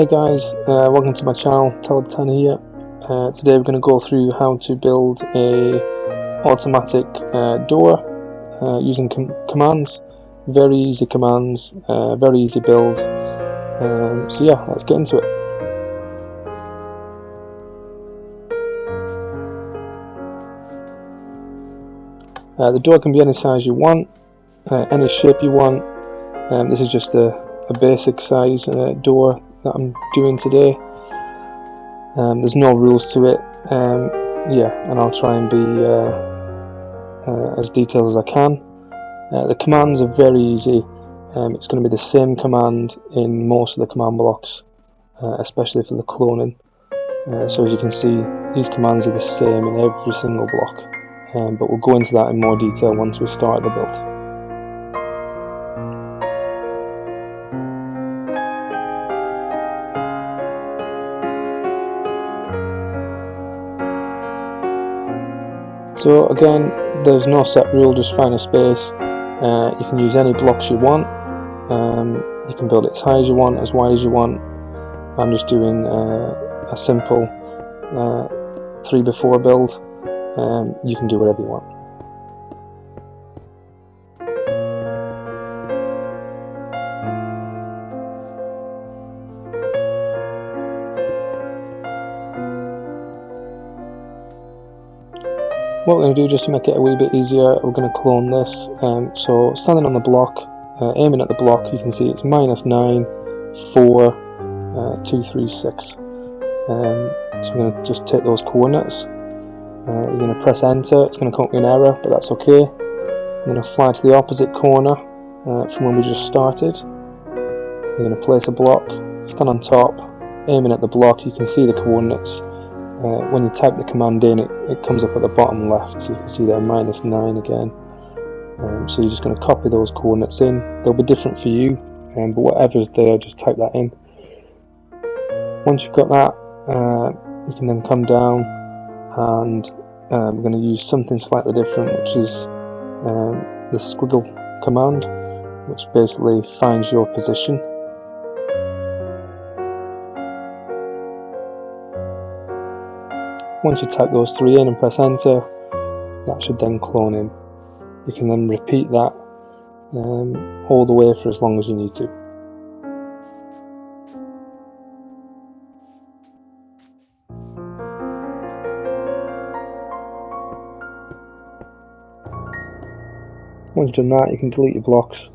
Hey guys, welcome to my channel, Talib10 here. Today we're going to go through how to build a automatic door using commands. Very easy commands, very easy build. So yeah, let's get into it. The door can be any size you want, any shape you want. This is just a basic size door that I'm doing today. There's no rules to it, and I'll try and be as detailed as I can. The commands are very easy. It's going to be the same command in most of the command blocks, especially for the cloning. So as you can see, these commands are the same in every single block, but we'll go into that in more detail once we start the build. So again, there's no set rule, just find a space. You can use any blocks you want. You can build it as high as you want, as wide as you want. I'm just doing a simple 3x4 build. You can do whatever you want. What we're going to do, just to make it a wee bit easier, we're going to clone this. So standing on the block, aiming at the block, you can see it's -9, 4, 2, 3, 6. So we're going to just take those coordinates. You're going to press enter. It's going to come up with an error, but that's okay. I'm going to fly to the opposite corner from when we just started. You're going to place a block, stand on top, aiming at the block. You can see the coordinates. When you type the command in, it comes up at the bottom left, so you can see there -9 again. So you're just going to copy those coordinates in. They'll be different for you, but whatever's there, just type that in. Once you've got that, you can then come down, and we're going to use something slightly different, which is the squiggle command, which basically finds your position. Once you type those 3 in and press enter, that should then clone in. You can then repeat that all the way for as long as you need to. Once you've done that, you can delete your blocks.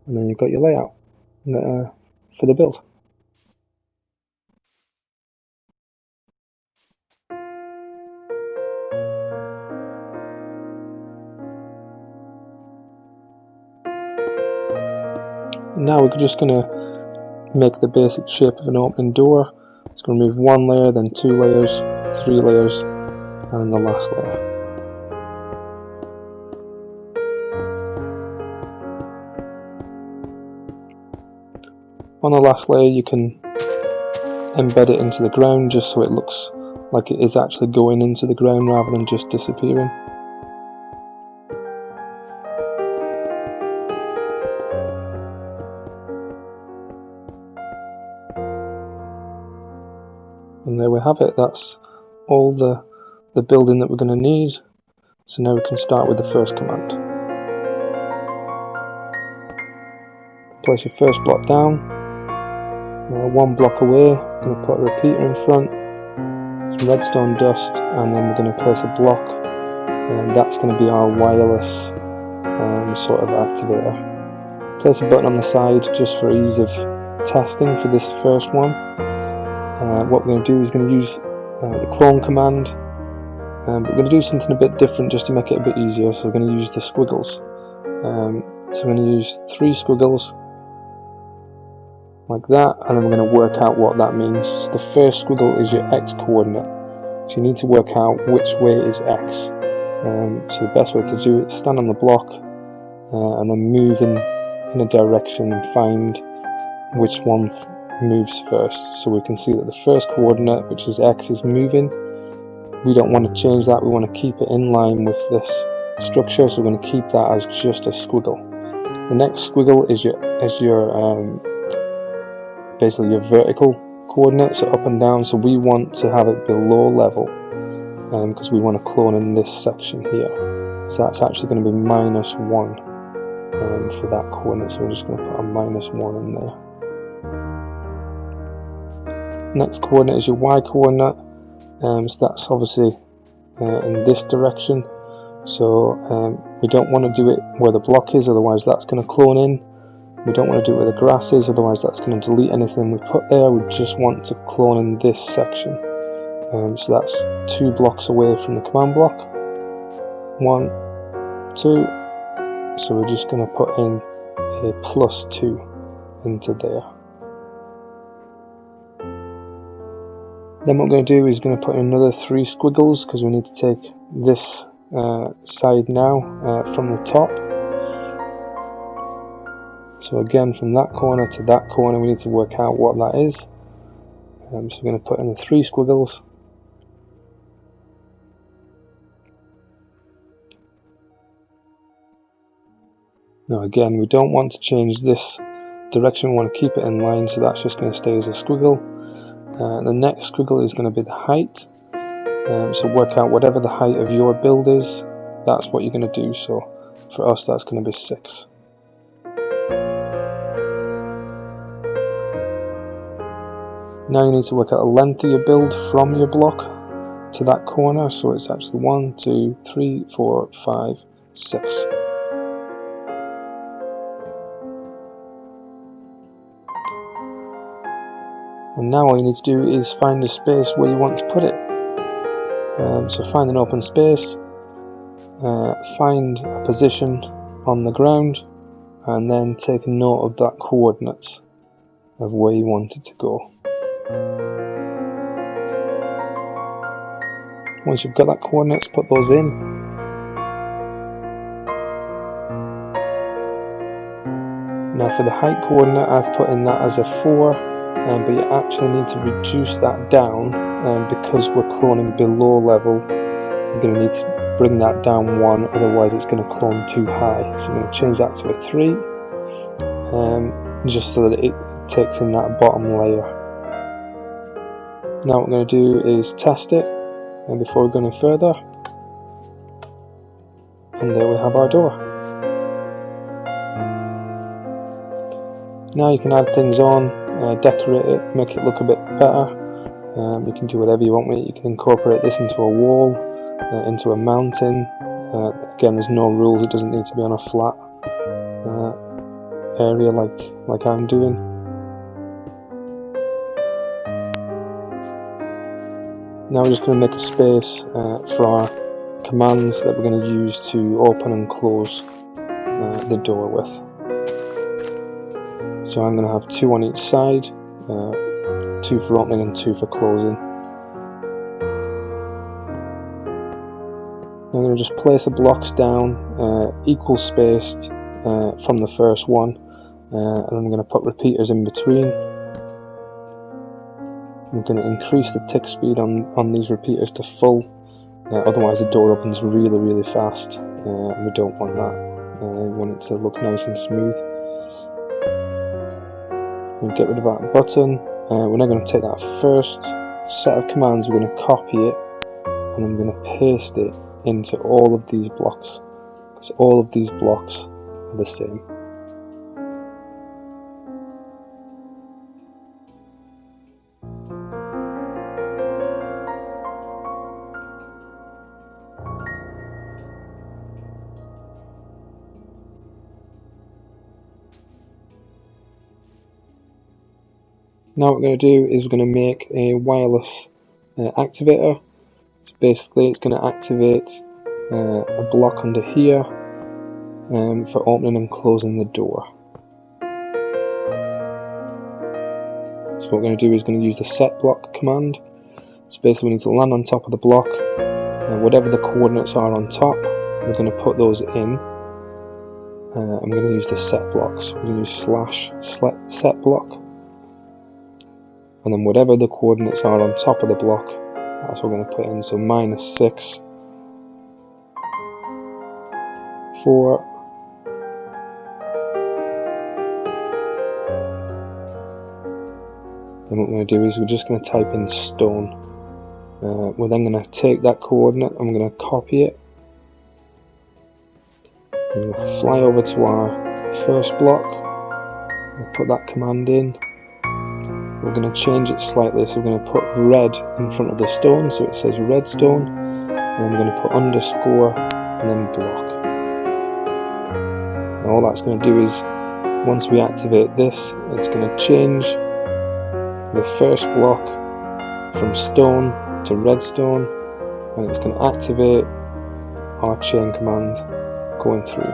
And then you've got your layout for the build. Now we're just going to make the basic shape of an opening door. It's going to move 1 layer, then 2 layers, 3 layers, and the last layer. On the last layer, you can embed it into the ground just so it looks like it is actually going into the ground rather than just disappearing. And there we have it. That's all the building that we're going to need. So now we can start with the first command. Place your first block down. 1 block away, we're going to put a repeater in front, some redstone dust, and then we're going to place a block, and that's going to be our wireless sort of activator. Place a button on the side just for ease of testing for this first one. What we're going to do is going to use the clone command, but we're going to do something a bit different just to make it a bit easier. So we're going to use the squiggles. So we're going to use 3 squiggles like that, and then we're going to work out what that means. So the first squiggle is your X coordinate, so you need to work out which way is X. So the best way to do it is stand on the block and then move in a direction and find which one moves first. So we can see that the first coordinate, which is X, is moving. We don't want to change that, we want to keep it in line with this structure, so we're going to keep that as just a squiggle. The next squiggle is your basically your vertical coordinates, so up and down. So we want to have it below level because we want to clone in this section here. So that's actually going to be -1 for that coordinate. So we're just going to put a -1 in there. Next coordinate is your y coordinate. So that's obviously in this direction. So we don't want to do it where the block is, otherwise that's going to clone in. We don't want to do it where the grass is, otherwise that's going to delete anything we put there. We just want to clone in this section. So that's 2 blocks away from the command block. 1, 2. So we're just going to put in a +2 into there. Then what we're going to do is going to put in another 3 squiggles because we need to take this side now from the top. So again, from that corner to that corner, we need to work out what that is. So we're going to put in the 3 squiggles. Now again, we don't want to change this direction, we want to keep it in line, so that's just going to stay as a squiggle. The next squiggle is going to be the height. So work out whatever the height of your build is, that's what you're going to do. So for us, that's going to be 6. Now you need to work out the length of your build from your block to that corner. So it's actually 1, 2, 3, 4, 5, 6. And now all you need to do is find the space where you want to put it. So find an open space, find a position on the ground, and then take a note of that coordinates of where you want it to go. Once you've got that coordinates, put those in. Now for the height coordinate, I've put in that as a 4, but you actually need to reduce that down because we're cloning below level. You're going to need to bring that down 1, otherwise it's going to clone too high. So I'm going to change that to a 3, just so that it takes in that bottom layer. Now what we're going to do is test it before we go any further. And there we have our door. Now you can add things on, decorate it, make it look a bit better. You can do whatever you want with it. You can incorporate this into a wall, into a mountain. Again, there's no rules, it doesn't need to be on a flat area like I'm doing. Now we're just going to make a space for our commands that we're going to use to open and close the door with. So I'm going to have 2 on each side, 2 for opening and 2 for closing. I'm going to just place the blocks down, equal spaced from the first one, and I'm going to put repeaters in between. I'm going to increase the tick speed on these repeaters to full, otherwise the door opens really fast, and we don't want that. We want it to look nice and smooth. We'll get rid of that button. We're now going to take that first set of commands, we're going to copy it, and I'm going to paste it into all of these blocks, because all of these blocks are the same. Now what we're going to do is we're going to make a wireless activator. So basically it's going to activate a block under here for opening and closing the door. So what we're going to do is going to use the set block command. So basically we need to land on top of the block, whatever the coordinates are on top, we're going to put those in. I'm going to use the set block, so we're going to use /set block. And then whatever the coordinates are on top of the block, that's what we're going to put in. So -6, 4, then what we're going to do is we're just going to type in stone. We're then going to take that coordinate, I'm going to copy it, I'm going to fly over to our first block, we'll put that command in. We're going to change it slightly, so we're going to put red in front of the stone, so it says redstone, and then we're going to put underscore and then block. And all that's going to do is, once we activate this, it's going to change the first block from stone to redstone, and it's going to activate our chain command going through.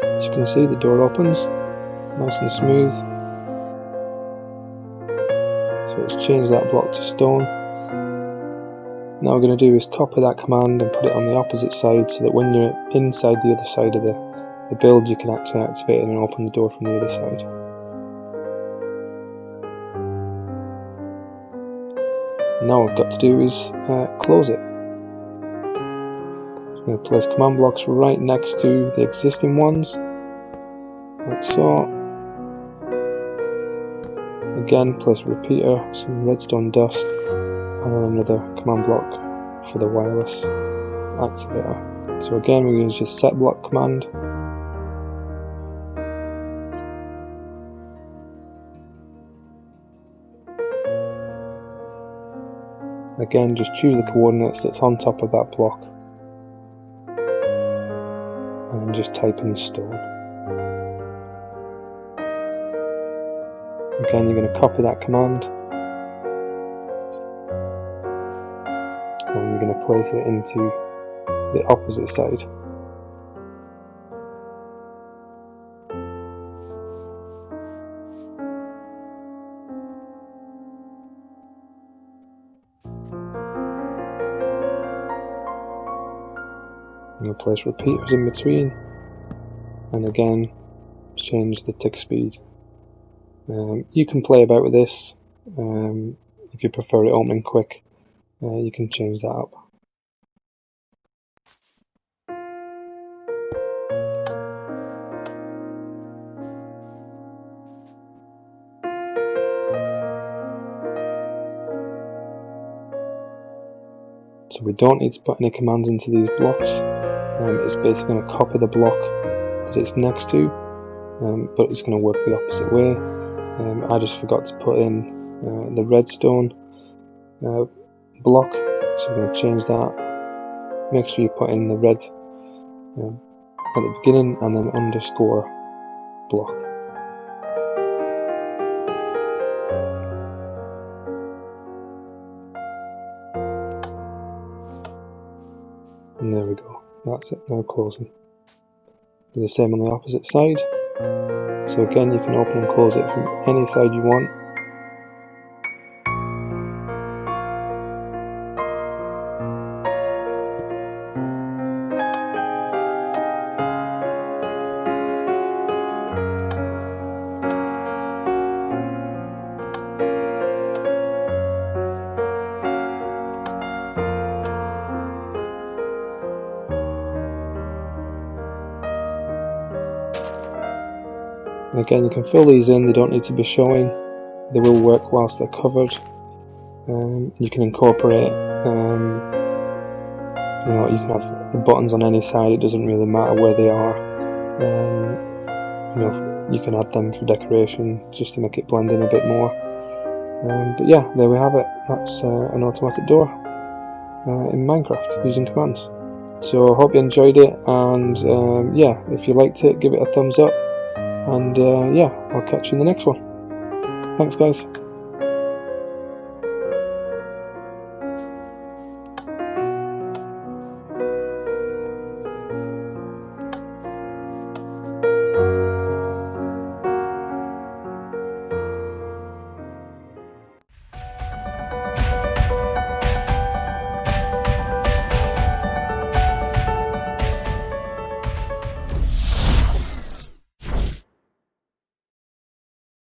As you can see, the door opens nice and smooth, so it's changed that block to stone. Now what we're going to do is copy that command and put it on the opposite side, so that when you're inside the other side of the build, you can actually activate it and open the door from the other side. Now what we've got to do is close it. I'm going to place command blocks right next to the existing ones, like so. Again, place a repeater, some redstone dust, and then another command block for the wireless activator. So again, we use just set block command. Again, just choose the coordinates that's on top of that block, and just type in stone. Again, you're going to copy that command, and you're going to place it into the opposite side. I'm going to place repeaters in between, and again change the tick speed. You can play about with this. If you prefer it opening quick, you can change that up. So we don't need to put any commands into these blocks. It's basically going to copy the block that it's next to, but it's going to work the opposite way. I just forgot to put in the redstone block, so we're going to change that. Make sure you put in the red at the beginning and then underscore block. And there we go, that's it, now closing. Do the same on the opposite side. So again, you can open and close it from any side you want. And again, you can fill these in, they don't need to be showing, they will work whilst they're covered. You can incorporate, you can have the buttons on any side, it doesn't really matter where they are. You can add them for decoration just to make it blend in a bit more. But yeah, there we have it, that's an automatic door in Minecraft using commands. So I hope you enjoyed it, and yeah, if you liked it, give it a thumbs up. And yeah, I'll catch you in the next one. Thanks guys.